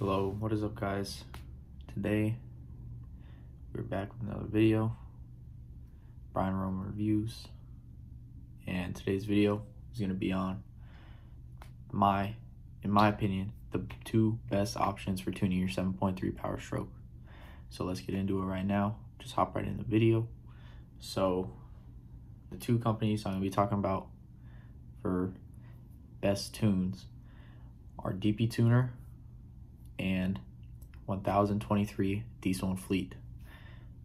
Hello, what is up guys? Today we're back with another video, Brian Roman Reviews, and today's video is going to be on in my opinion, the two best options for tuning your 7.3 Powerstroke. So let's get into it right now. Just hop right in the video. So the two companies I'm going to be talking about for best tunes are DP Tuner and 1023 Diesel and Fleet.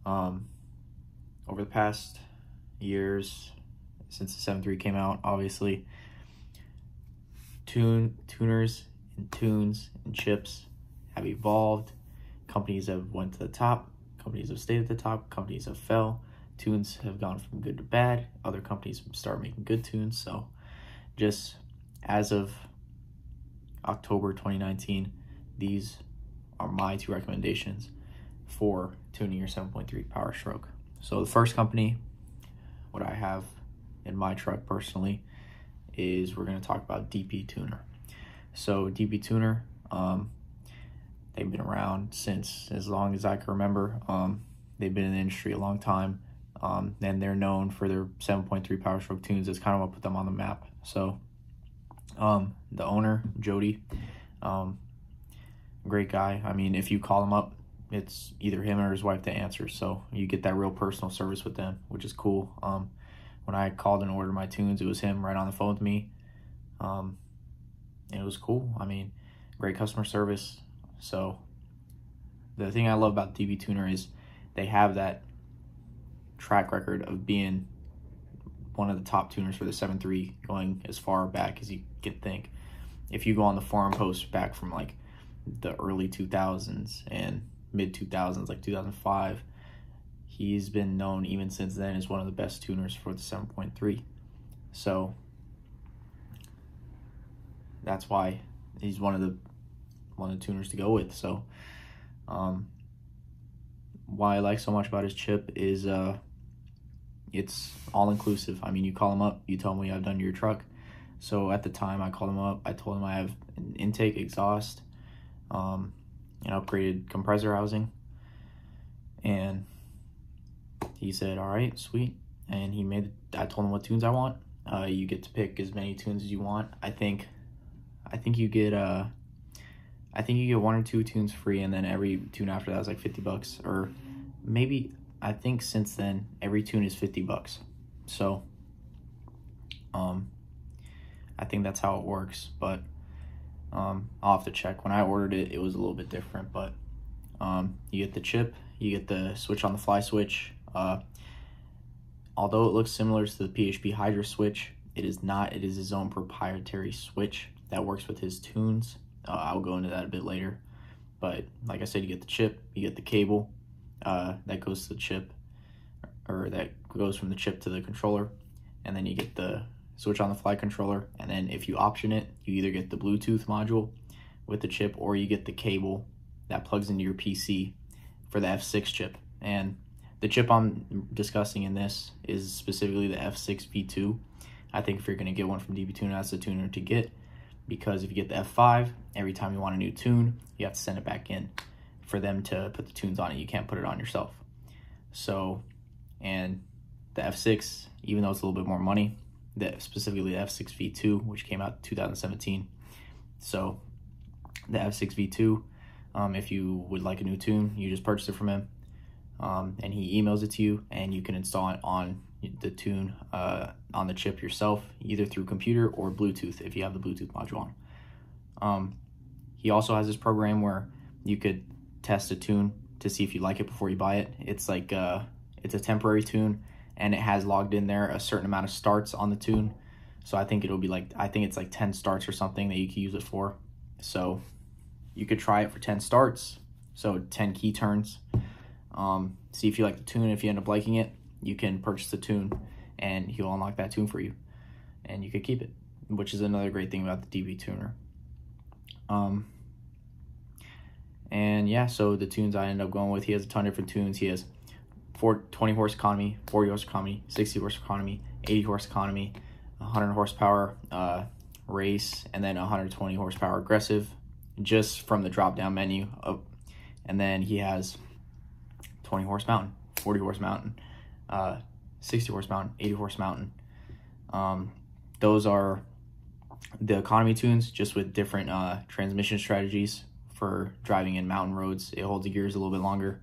Over the past years, since the 7.3 came out, obviously, tuners and tunes and chips have evolved. Companies have went to the top, companies have stayed at the top, companies have fell. Tunes have gone from good to bad. Other companies start making good tunes. So just as of October 2019, these are my two recommendations for tuning your 7.3 Powerstroke. So the first company, what I have in my truck personally, is we're going to talk about DP Tuner. So DP Tuner, they've been around since as long as I can remember. They've been in the industry a long time, and they're known for their 7.3 Powerstroke tunes. It's kind of what put them on the map. So the owner, Jody, great guy. I mean, if you call him up, it's either him or his wife that answers, so you get that real personal service with them, which is cool. When I called and ordered my tunes, it was him right on the phone with me, and it was cool. I mean, great customer service. So the thing I love about DP Tuner is they have that track record of being one of the top tuners for the 7.3, going as far back as you could think. If you go on the forum posts back from like the early 2000s and mid 2000s, like 2005, he's been known even since then as one of the best tuners for the 7.3. So that's why he's one of the tuners to go with. So why I like so much about his chip is it's all inclusive. I mean, you call him up, you tell him what you have done to your truck. So at the time I called him up, I told him I have an intake, exhaust, an upgraded compressor housing, and he said, all right, sweet. And I told him what tunes I want. You get to pick as many tunes as you want. I think you get one or two tunes free, and then every tune after that is like $50, or maybe, I think since then every tune is $50. So I think that's how it works, but I'll have to check. When I ordered it, it was a little bit different, but you get the chip, you get the switch on the fly switch. Although it looks similar to the PHP Hydra switch, it is not. It is his own proprietary switch that works with his tunes. I'll go into that a bit later, but like I said, you get the chip, you get the cable that goes to the chip, or that goes from the chip to the controller, and then you get the switch on the fly controller. And then if you option it, you either get the Bluetooth module with the chip, or you get the cable that plugs into your PC for the F6 chip. And the chip I'm discussing in this is specifically the F6 V2. I think if you're going to get one from DP Tuner, that's the tuner to get, because if you get the F5, every time you want a new tune, you have to send it back in for them to put the tunes on it. You can't put it on yourself. So, and the F6, even though it's a little bit more money, specifically the F6 V2, which came out in 2017. So the F6 V2, if you would like a new tune, you just purchase it from him, and he emails it to you, and you can install it on the tune on the chip yourself, either through computer or Bluetooth if you have the Bluetooth module on. He also has this program where you could test a tune to see if you like it before you buy it. It's like it's a temporary tune, and it has logged in there a certain amount of starts on the tune. So I think it'll be like, I think it's like 10 starts or something that you can use it for. So you could try it for 10 starts, so 10 key turns. See if you like the tune. If you end up liking it, you can purchase the tune, and he'll unlock that tune for you, and you could keep it, which is another great thing about the DP Tuner. And yeah, so the tunes I end up going with, he has a ton of different tunes. He has 20 horse economy, 40 horse economy, 60 horse economy, 80 horse economy, 100 horsepower race, and then 120 horsepower aggressive, just from the drop down menu. And then he has 20 horse mountain, 40 horse mountain, 60 horse mountain, 80 horse mountain. Those are the economy tunes, just with different transmission strategies for driving in mountain roads. It holds the gears a little bit longer.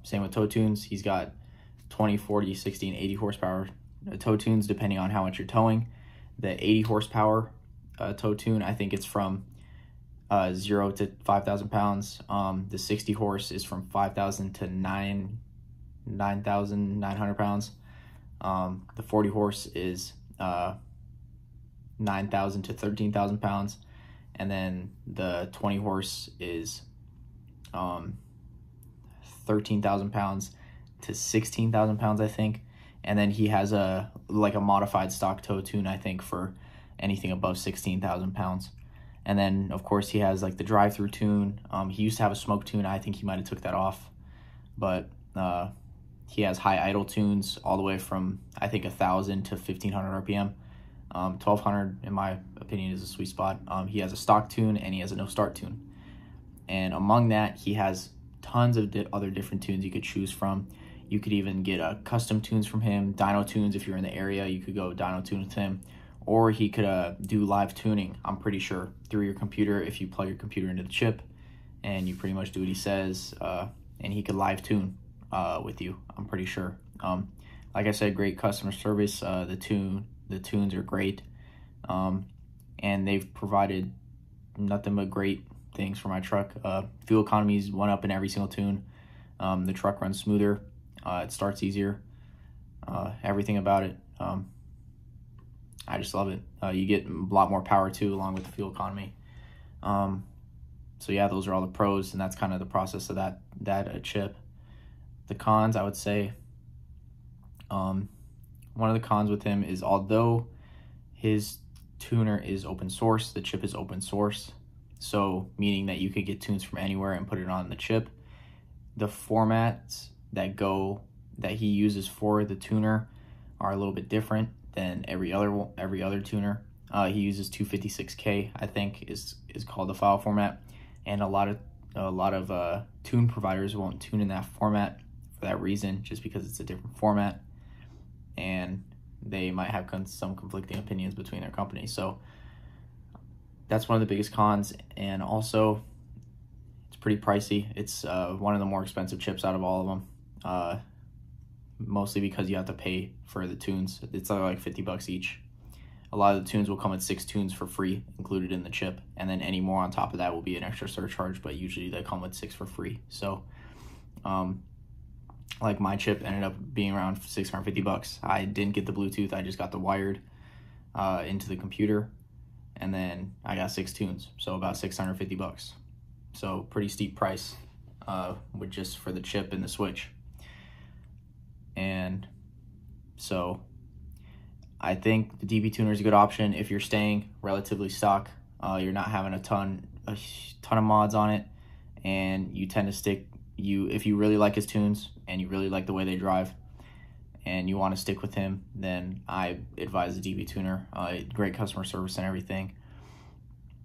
Same with tow tunes. He's got 20, 40, 60, and 80 horsepower tow tunes, depending on how much you're towing. The 80 horsepower tow tune, I think it's from 0 to 5,000 pounds. The 60 horse is from 5,000 to 9,900 pounds. The 40 horse is 9,000 to 13,000 pounds. And then the 20 horse is 13,000 pounds to 16,000 pounds, I think. And then he has a modified stock tow tune, I think, for anything above 16,000 pounds. And then, of course, he has like the drive-through tune. He used to have a smoke tune. I think he might have took that off. But he has high idle tunes all the way from, I think, 1,000 to 1,500 RPM. 1,200, in my opinion, is a sweet spot. He has a stock tune and he has a no-start tune. And among that, he has tons of other different tunes you could choose from. You could even get custom tunes from him, dyno tunes. If you're in the area, you could go dyno tune with him. Or he could do live tuning, I'm pretty sure, through your computer if you plug your computer into the chip and you pretty much do what he says, and he could live tune with you, I'm pretty sure. Like I said, great customer service. The tunes are great, and they've provided nothing but great things for my truck. Fuel economy's went up in every single tune. The truck runs smoother. It starts easier. Everything about it. I just love it. You get a lot more power too, along with the fuel economy. So yeah, those are all the pros, and that's kind of the process of that chip. The cons, I would say, one of the cons with him is, although his tuner is open source, the chip is open source. So meaning that you could get tunes from anywhere and put it on the chip. The formats that he uses for the tuner are a little bit different than every other tuner. He uses 256K, I think, is called the file format, and a lot of tune providers won't tune in that format for that reason, just because it's a different format, and they might have some conflicting opinions between their companies. So that's one of the biggest cons, and also it's pretty pricey. It's one of the more expensive chips out of all of them. Mostly because you have to pay for the tunes. It's like $50 each. A lot of the tunes will come with 6 tunes for free included in the chip, and then any more on top of that will be an extra surcharge, but usually they come with 6 for free. So like my chip ended up being around $650. I didn't get the Bluetooth, I just got the wired into the computer, and then I got 6 tunes, so about $650. So pretty steep price with just for the chip and the switch. And so I think the DB tuner is a good option if you're staying relatively stock. You're not having a ton of mods on it, and you tend to stick. If you really like his tunes and you really like the way they drive, and you want to stick with him, then I advise the DB tuner. Great customer service and everything.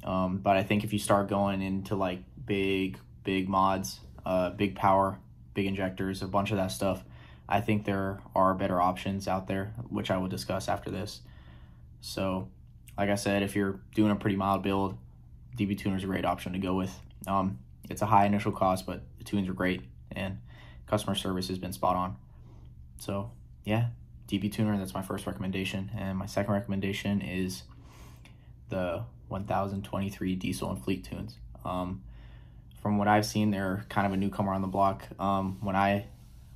But I think if you start going into like big mods, big power, big injectors, a bunch of that stuff, I think there are better options out there, which I will discuss after this. So, like I said, if you're doing a pretty mild build, DB tuner is a great option to go with. It's a high initial cost, but the tunes are great, and customer service has been spot on. So, yeah, DB tuner, that's my first recommendation. And my second recommendation is the 1023 diesel and fleet tunes. From what I've seen, they're kind of a newcomer on the block.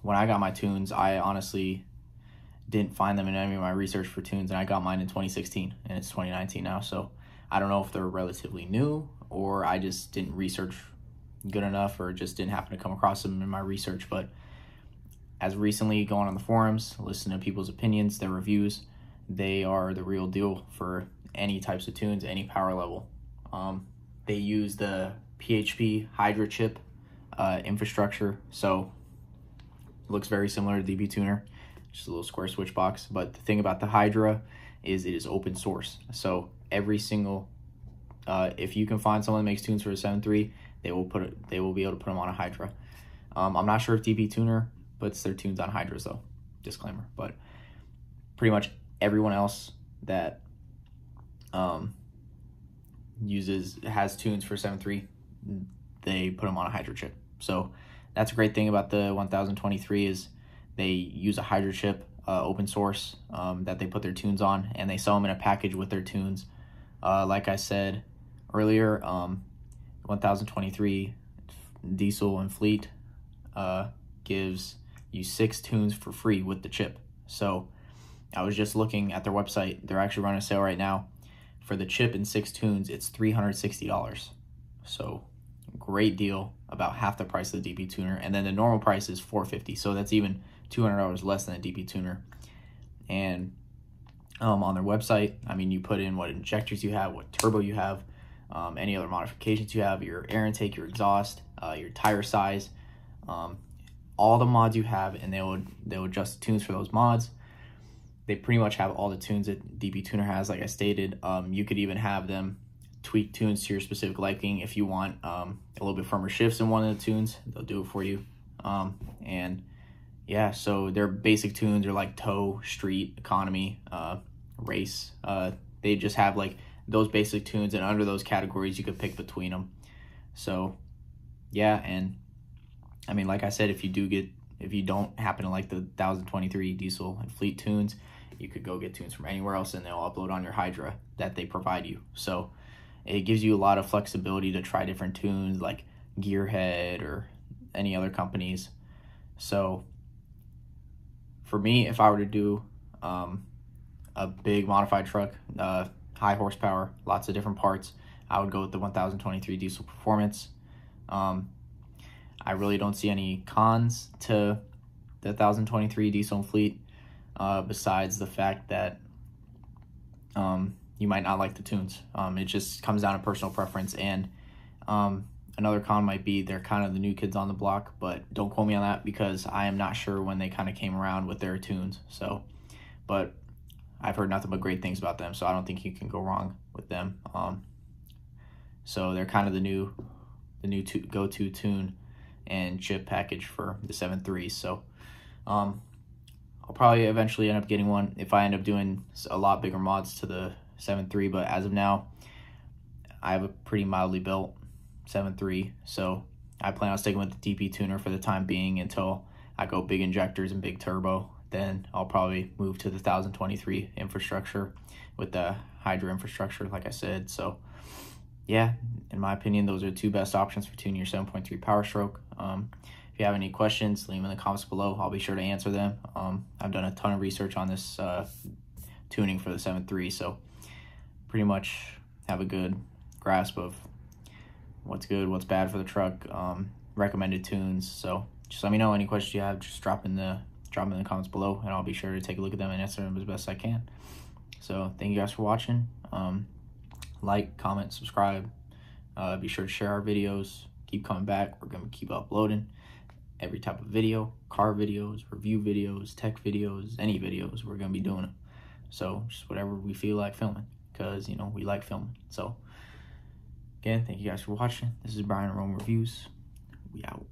When I got my tunes, I honestly didn't find them in any of my research for tunes, and I got mine in 2016, and it's 2019 now. So I don't know if they're relatively new, or I just didn't research good enough, or just didn't happen to come across them in my research. But as recently, going on the forums, listening to people's opinions, their reviews, they are the real deal for any types of tunes, any power level. They use the PHP Hydra chip infrastructure, so looks very similar to DB tuner, just a little square switch box. But the thing about the Hydra is it is open source, so every single If you can find someone that makes tunes for a 7.3, they will be able to put them on a Hydra. I'm not sure if DP Tuner puts their tunes on Hydras though, disclaimer, but pretty much everyone else that has tunes for 7.3, they put them on a Hydra chip. So that's a great thing about the 1023 is they use a Hydra chip, open source, that they put their tunes on, and they sell them in a package with their tunes. Like I said earlier, 1023 Diesel and Fleet gives you 6 tunes for free with the chip. So I was just looking at their website. They're actually running a sale right now. For the chip and 6 tunes, it's $360. So great deal, about half the price of the DP Tuner. And then the normal price is $450. So that's even $200 less than a DP Tuner. And on their website, I mean, you put in what injectors you have, what turbo you have, any other modifications you have, your air intake, your exhaust, your tire size, all the mods you have, and they'll adjust tunes for those mods. They pretty much have all the tunes that DP Tuner has, like I stated. You could even have them tweak tunes to your specific liking. If you want a little bit firmer shifts in one of the tunes, they'll do it for you. And yeah, so their basic tunes are like tow, street, economy, race. They just have like those basic tunes, and under those categories you could pick between them. So yeah, and I mean, like I said, if you don't happen to like the 1023 Diesel and Fleet tunes, you could go get tunes from anywhere else and they'll upload on your Hydra that they provide you. So it gives you a lot of flexibility to try different tunes like Gearhead or any other companies. So for me, if I were to do a big modified truck, high horsepower, lots of different parts, I would go with the 1023 Diesel Performance. I really don't see any cons to the 1023 Diesel and Fleet, besides the fact that you might not like the tunes. It just comes down to personal preference. And another con might be they're kind of the new kids on the block, but don't quote me on that because I am not sure when they kind of came around with their tunes. So, but I've heard nothing but great things about them, so I don't think you can go wrong with them. So they're kind of the new go-to tune and chip package for the 7.3. So I'll probably eventually end up getting one if I end up doing a lot bigger mods to the 7.3, but as of now I have a pretty mildly built 7.3, so I plan on sticking with the DP Tuner for the time being until I go big injectors and big turbo. Then I'll probably move to the 1023 infrastructure with the Hydra infrastructure, like I said. So yeah, in my opinion, those are the 2 best options for tuning your 7.3 Powerstroke. If you have any questions, leave them in the comments below. I'll be sure to answer them. I've done a ton of research on this tuning for the 7.3, so pretty much have a good grasp of what's good, what's bad for the truck, recommended tunes. So just let me know any questions you have. Just drop them in the comments below, and I'll be sure to take a look at them and answer them as best I can. So thank you guys for watching. Like, comment, subscribe. Be sure to share our videos. Keep coming back. We're going to keep uploading every type of video, car videos, review videos, tech videos, any videos. We're going to be doing them. So just whatever we feel like filming, because, you know, we like filming. So again, thank you guys for watching. This is Brian Rome Reviews. We out.